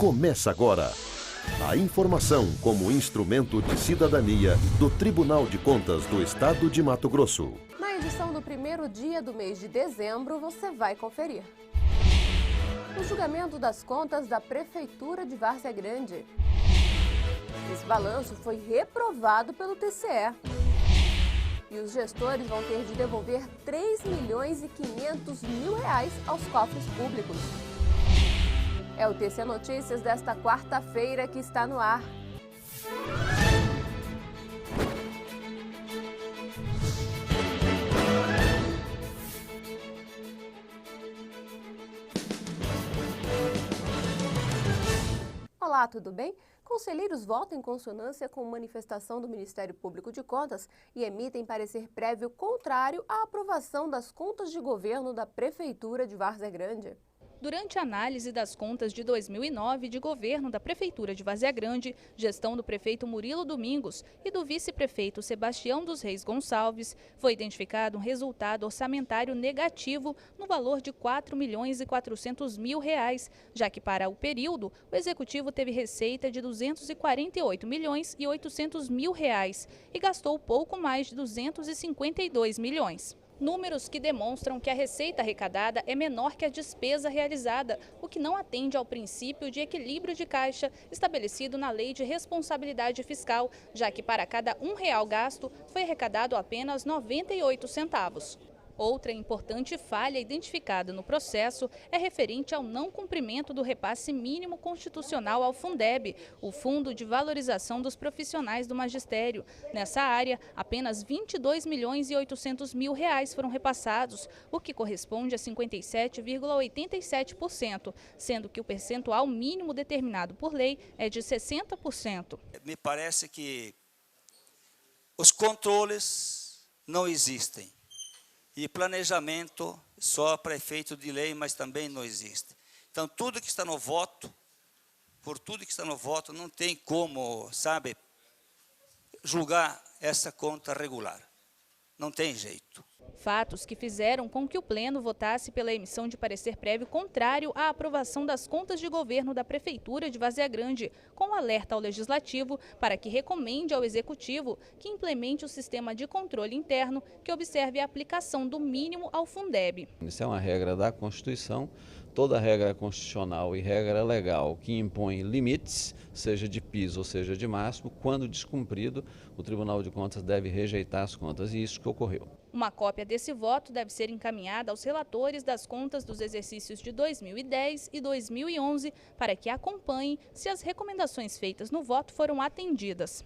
Começa agora. A informação como instrumento de cidadania do Tribunal de Contas do Estado de Mato Grosso. Na edição do primeiro dia do mês de dezembro, você vai conferir. O julgamento das contas da Prefeitura de Várzea Grande. Esse balanço foi reprovado pelo TCE. E os gestores vão ter de devolver R$3.500.000 aos cofres públicos. É o TC Notícias desta quarta-feira que está no ar. Olá, tudo bem? Conselheiros votam em consonância com manifestação do Ministério Público de Contas e emitem parecer prévio contrário à aprovação das contas de governo da Prefeitura de Várzea Grande. Durante a análise das contas de 2009 de governo da Prefeitura de Várzea Grande, gestão do prefeito Murilo Domingos e do vice-prefeito Sebastião dos Reis Gonçalves, foi identificado um resultado orçamentário negativo no valor de R$4.400.000, já que para o período o executivo teve receita de R$248.800.000 e gastou pouco mais de R$252 milhões. Números que demonstram que a receita arrecadada é menor que a despesa realizada, o que não atende ao princípio de equilíbrio de caixa estabelecido na Lei de Responsabilidade Fiscal, já que para cada R$1 gasto foi arrecadado apenas 98 centavos. Outra importante falha identificada no processo é referente ao não cumprimento do repasse mínimo constitucional ao Fundeb, o Fundo de Valorização dos Profissionais do Magistério. Nessa área, apenas R$22.800.000 foram repassados, o que corresponde a 57,87%, sendo que o percentual mínimo determinado por lei é de 60%. Me parece que os controles não existem. E planejamento só para efeito de lei, mas também não existe. Então, tudo que está no voto, por tudo que está no voto, não tem como, sabe, julgar essa conta regular. Não tem jeito. Fatos que fizeram com que o Pleno votasse pela emissão de parecer prévio contrário à aprovação das contas de governo da Prefeitura de Várzea Grande, com alerta ao Legislativo para que recomende ao Executivo que implemente o sistema de controle interno que observe a aplicação do mínimo ao Fundeb. Isso é uma regra da Constituição. Toda regra constitucional e regra legal que impõe limites, seja de piso ou seja de máximo, quando descumprido, o Tribunal de Contas deve rejeitar as contas, e isso que ocorreu. Uma cópia desse voto deve ser encaminhada aos relatores das contas dos exercícios de 2010 e 2011 para que acompanhem se as recomendações feitas no voto foram atendidas.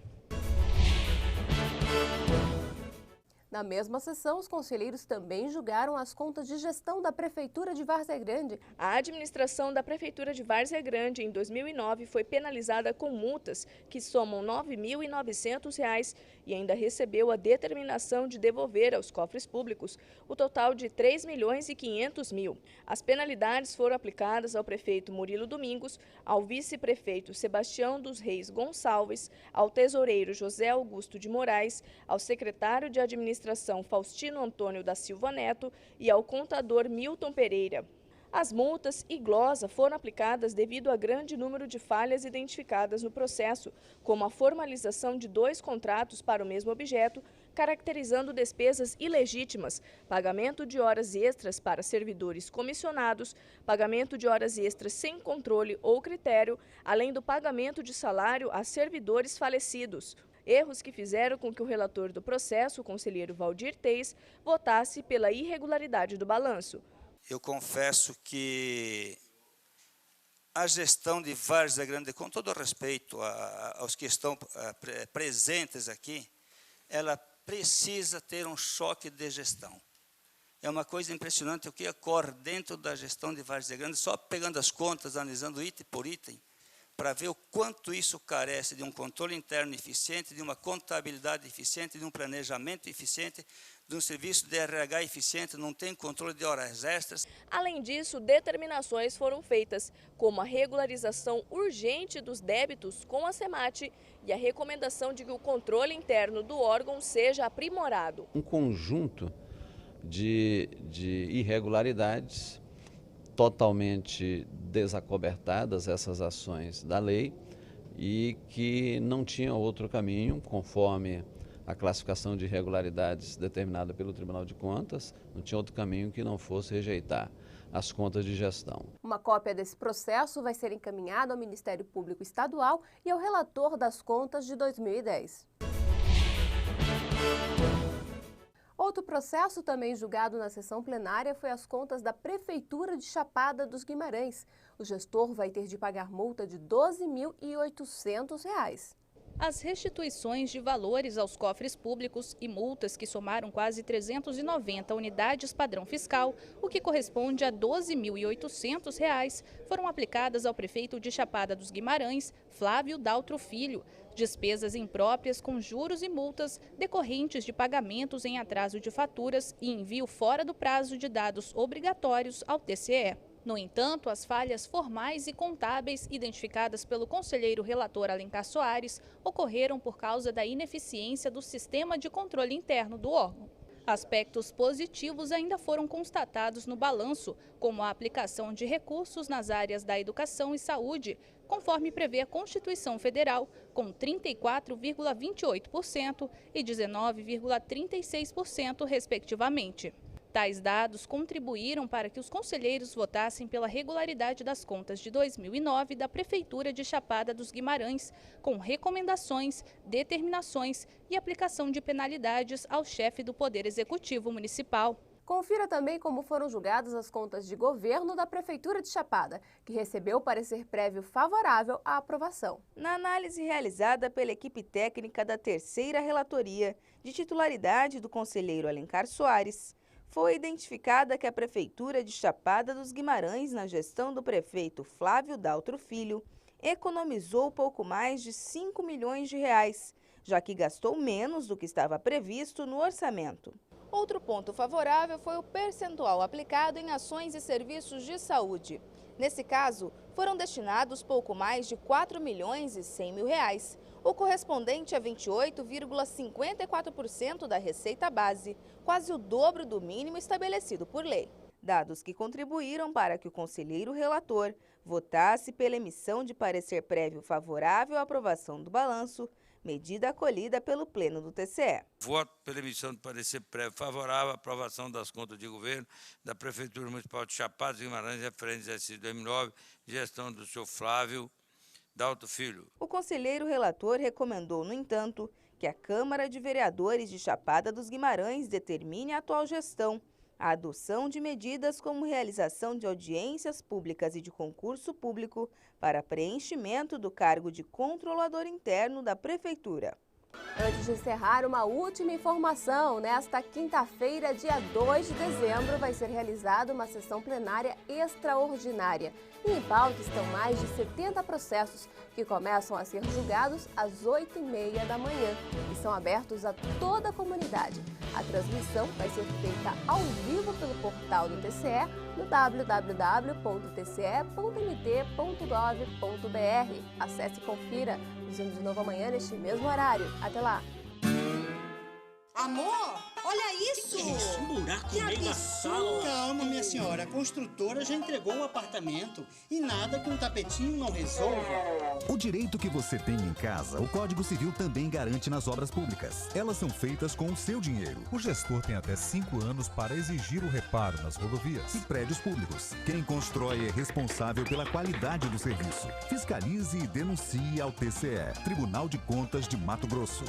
Na mesma sessão, os conselheiros também julgaram as contas de gestão da Prefeitura de Várzea Grande. A administração da Prefeitura de Várzea Grande em 2009 foi penalizada com multas que somam R$9.900 e ainda recebeu a determinação de devolver aos cofres públicos o total de R$3.500.000. As penalidades foram aplicadas ao prefeito Murilo Domingos, ao vice-prefeito Sebastião dos Reis Gonçalves, ao tesoureiro José Augusto de Moraes, ao secretário de Administração Faustino Antônio da Silva Neto e ao contador Milton Pereira. As multas e glosa foram aplicadas devido a grande número de falhas identificadas no processo, como a formalização de 2 contratos para o mesmo objeto, caracterizando despesas ilegítimas, pagamento de horas extras para servidores comissionados, pagamento de horas extras sem controle ou critério, além do pagamento de salário a servidores falecidos. Erros que fizeram com que o relator do processo, o conselheiro Valdir Teis, votasse pela irregularidade do balanço. Eu confesso que a gestão de Várzea Grande, com todo respeito aos que estão presentes aqui, ela precisa ter um choque de gestão. É uma coisa impressionante o que ocorre dentro da gestão de Várzea Grande, só pegando as contas, analisando item por item, para ver o quanto isso carece de um controle interno eficiente, de uma contabilidade eficiente, de um planejamento eficiente, de um serviço de RH eficiente, não tem controle de horas extras. Além disso, determinações foram feitas, como a regularização urgente dos débitos com a SEMAT e a recomendação de que o controle interno do órgão seja aprimorado. Um conjunto de irregularidades totalmente desacobertadas essas ações da lei e que não tinha outro caminho, conforme a classificação de irregularidades determinada pelo Tribunal de Contas, não tinha outro caminho que não fosse rejeitar as contas de gestão. Uma cópia desse processo vai ser encaminhada ao Ministério Público Estadual e ao relator das contas de 2010. Outro processo também julgado na sessão plenária foi as contas da Prefeitura de Chapada dos Guimarães. O gestor vai ter de pagar multa de R$ 12.800. As restituições de valores aos cofres públicos e multas que somaram quase 390 unidades padrão fiscal, o que corresponde a R$ 12.800, foram aplicadas ao prefeito de Chapada dos Guimarães, Flávio Daltro Filho. Despesas impróprias com juros e multas decorrentes de pagamentos em atraso de faturas e envio fora do prazo de dados obrigatórios ao TCE. No entanto, as falhas formais e contábeis identificadas pelo conselheiro relator Alencar Soares ocorreram por causa da ineficiência do sistema de controle interno do órgão. Aspectos positivos ainda foram constatados no balanço, como a aplicação de recursos nas áreas da educação e saúde, conforme prevê a Constituição Federal, com 34,28% e 19,36%, respectivamente. Tais dados contribuíram para que os conselheiros votassem pela regularidade das contas de 2009 da Prefeitura de Chapada dos Guimarães, com recomendações, determinações e aplicação de penalidades ao chefe do Poder Executivo Municipal. Confira também como foram julgadas as contas de governo da Prefeitura de Chapada, que recebeu parecer prévio favorável à aprovação. Na análise realizada pela equipe técnica da terceira relatoria, de titularidade do conselheiro Alencar Soares, foi identificada que a Prefeitura de Chapada dos Guimarães, na gestão do prefeito Flávio Daltro Filho, economizou pouco mais de R$ 5 milhões, já que gastou menos do que estava previsto no orçamento. Outro ponto favorável foi o percentual aplicado em ações e serviços de saúde. Nesse caso, foram destinados pouco mais de R$ 4 milhões e 100 mil, o correspondente a 28,54% da receita base, quase o dobro do mínimo estabelecido por lei. Dados que contribuíram para que o conselheiro relator votasse pela emissão de parecer prévio favorável à aprovação do balanço, medida acolhida pelo Pleno do TCE. Voto pela emissão de parecer prévio favorável à aprovação das contas de governo da Prefeitura Municipal de Chapada dos Guimarães, referente ao exercício 2009, gestão do senhor Flávio Daltro Filho. O conselheiro relator recomendou, no entanto, que a Câmara de Vereadores de Chapada dos Guimarães determine a atual gestão, a adoção de medidas como realização de audiências públicas e de concurso público para preenchimento do cargo de controlador interno da Prefeitura. Antes de encerrar, uma última informação. Nesta quinta-feira, dia 2 de dezembro, vai ser realizada uma sessão plenária extraordinária. E em pauta estão mais de 70 processos que começam a ser julgados às 8h30 da manhã e são abertos a toda a comunidade. A transmissão vai ser feita ao vivo pelo portal do TCE no www.tce.mt.gov.br. Acesse e confira. Nos vemos de novo amanhã neste mesmo horário. Até lá! Amor, olha isso! Que isso? Um buraco no meio da sala. Calma, minha senhora. A construtora já entregou o apartamento e nada que um tapetinho não resolva. O direito que você tem em casa, o Código Civil também garante nas obras públicas. Elas são feitas com o seu dinheiro. O gestor tem até 5 anos para exigir o reparo nas rodovias e prédios públicos. Quem constrói é responsável pela qualidade do serviço. Fiscalize e denuncie ao TCE, Tribunal de Contas de Mato Grosso.